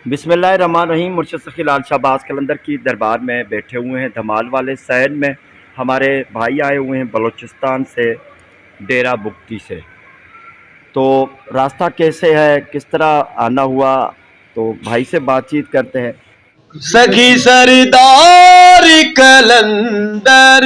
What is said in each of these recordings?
बिस्मिल्लाहिर्रहमानिर्रहीम। मुर्शिद सखी लाल शाहबाज कलंदर की दरबार में बैठे हुए हैं धमाल वाले शहर में। हमारे भाई आए हुए हैं बलूचिस्तान से, डेरा बुक्ती से। तो रास्ता कैसे है, किस तरह आना हुआ, तो भाई से बातचीत करते हैं। सखी सरदार कलंदर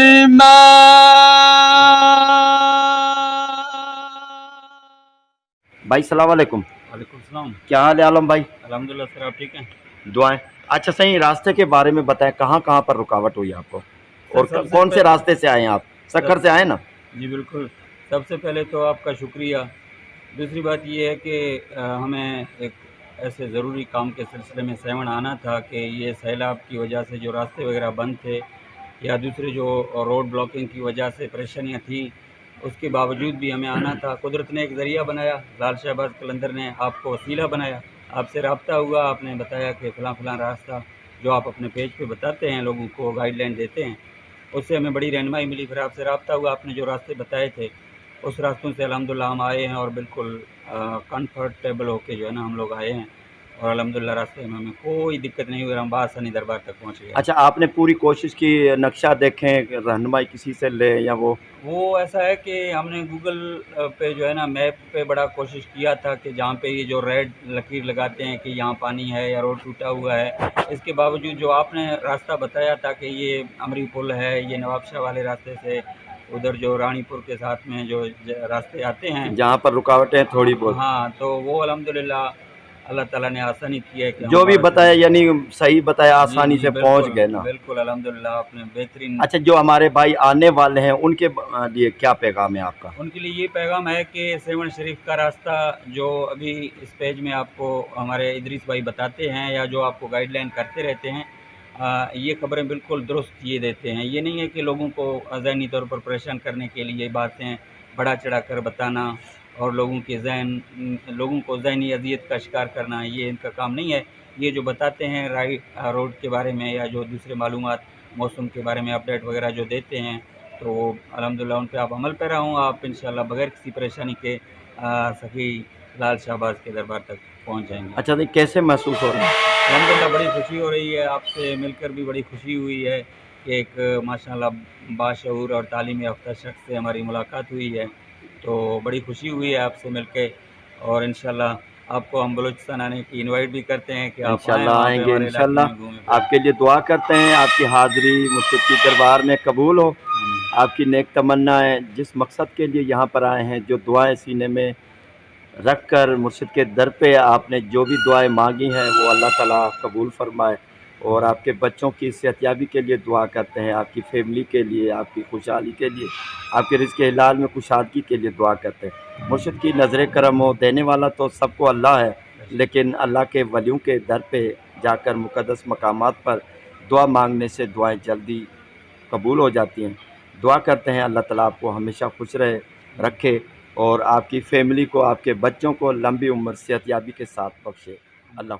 भाई सलाम वालेकुम। वालेकुम सलाम। क्या हाल है आलम भाई? अल्हम्दुलिल्लाह सर, आप ठीक हैं? दुआएं। अच्छा सही, रास्ते के बारे में बताएं, कहाँ कहाँ पर रुकावट हुई आपको और सबसे कौन से पहले- रास्ते से आए हैं आप? सक्खर से आए ना? जी बिल्कुल। सबसे पहले तो आपका शुक्रिया। दूसरी बात ये है कि हमें एक ऐसे ज़रूरी काम के सिलसिले में सेवन आना था कि ये सैलाब की वजह से जो रास्ते वगैरह बंद थे या दूसरे जो रोड ब्लॉकिंग की वजह से परेशानियाँ थी, उसके बावजूद भी हमें आना था। कुदरत ने एक ज़रिया बनाया, लाल शाहबाज कलंदर ने आपको वसीला बनाया, आपसे रब्ता हुआ, आपने बताया कि फ़लाँ फ़लाँ रास्ता जो आप अपने पेज पे बताते हैं, लोगों को गाइडलाइन देते हैं, उससे हमें बड़ी रहनुमाई मिली। फिर आपसे रब्ता हुआ, आपने जो रास्ते बताए थे उस रास्तों से अल्हम्दुलिल्लाह हम आए हैं और बिल्कुल कंफर्टेबल होके जो है ना हम लोग आए हैं और अल्हम्दुलिल्लाह रास्ते में हमें कोई दिक्कत नहीं हुई, हम बासानी दरबार तक पहुँच गए। अच्छा, आपने पूरी कोशिश की, नक्शा देखें, रहनुमाई किसी से ले या वो ऐसा है कि हमने गूगल पे जो है ना मैप पे बड़ा कोशिश किया था कि जहाँ पे ये जो रेड लकीर लगाते हैं कि यहाँ पानी है या रोड टूटा हुआ है, इसके बावजूद जो आपने रास्ता बताया था कि ये अमरी पुल है, ये नवाब शाह वाले रास्ते से उधर जो रानीपुर के साथ में जो रास्ते आते हैं, जहाँ पर रुकावटें थोड़ी बहुत हाँ, तो वो अल्हम्दुलिल्लाह अल्लाह ताला ने आसानी की है कि जो हम भी बताया, यानी सही बताया, जी आसानी जी से पहुँच बिल्कुल गए ना? बिल्कुल अल्हम्दुलिल्लाह आपने बेहतरीन। अच्छा, जो हमारे भाई आने वाले हैं उनके लिए क्या पैगाम है आपका? उनके लिए ये पैगाम है कि सेवन शरीफ का रास्ता जो अभी इस पेज में आपको हमारे इदरीस भाई बताते हैं या जो आपको गाइडलाइन करते रहते हैं, ये खबरें बिल्कुल दुरुस्त ये देते हैं। ये नहीं है कि लोगों को ज़हनी तौर पर परेशान करने के लिए बातें बढ़ा चढ़ा कर बताना और लोगों को ज़हनी अजियत का शिकार करना, ये इनका काम नहीं है। ये जो बताते हैं रोड के बारे में या जो दूसरे मालूमात मौसम के बारे में अपडेट वगैरह जो देते हैं, तो अल्हम्दुलिल्लाह उन पे आप अमल पैरा हों, आप इंशाल्लाह बगैर किसी परेशानी के सखी लाल शाहबाज के दरबार तक पहुंच जाएंगे। अच्छा, तो कैसे महसूस हो रहा है? अल्हम्दुलिल्लाह बड़ी खुशी हो रही है, आपसे मिलकर भी बड़ी खुशी हुई है कि एक माशाल्लाह बाशऊर और तालीम याफ्ता शख्स से हमारी मुलाकात हुई है, तो बड़ी खुशी हुई है आपसे मिलके। और इंशाल्लाह आपको हम बलूचिस्तान आने की इनवाइट भी करते हैं कि आप इंशाल्लाह वहाँ पे आएंगे, हमारे इलाके इंशाल्लाह में घूमें फिरें। आपके लिए दुआ करते हैं, आपकी हाज़िरी मुर्शिद की दरबार में कबूल हो, आपकी नेक तमन्नाएँ जिस मकसद के लिए यहाँ पर आए हैं, जो दुआएं सीने में रख कर मुर्शिद के दर पे आपने जो भी दुआएं मांगी हैं वो अल्लाह ताला कबूल फरमाए। और आपके बच्चों की सेहतयाबी के लिए दुआ करते हैं, आपकी फैमिली के लिए, आपकी खुशहाली के लिए, आपके रिज़्क़ हिलाल में कुशादगी के लिए दुआ करते हैं। मुर्शिद की नज़र करम हो, देने वाला तो सबको अल्लाह है, लेकिन अल्लाह के वलियों के दर पे जाकर मुक़द्दस मकामात पर दुआ मांगने से दुआएं जल्दी कबूल हो जाती हैं। दुआ करते हैं अल्लाह ताला आपको हमेशा खुश रखे और आपकी फैमिली को, आपके बच्चों को लंबी उम्र सेहतयाबी के साथ बख्शे। अल्लाह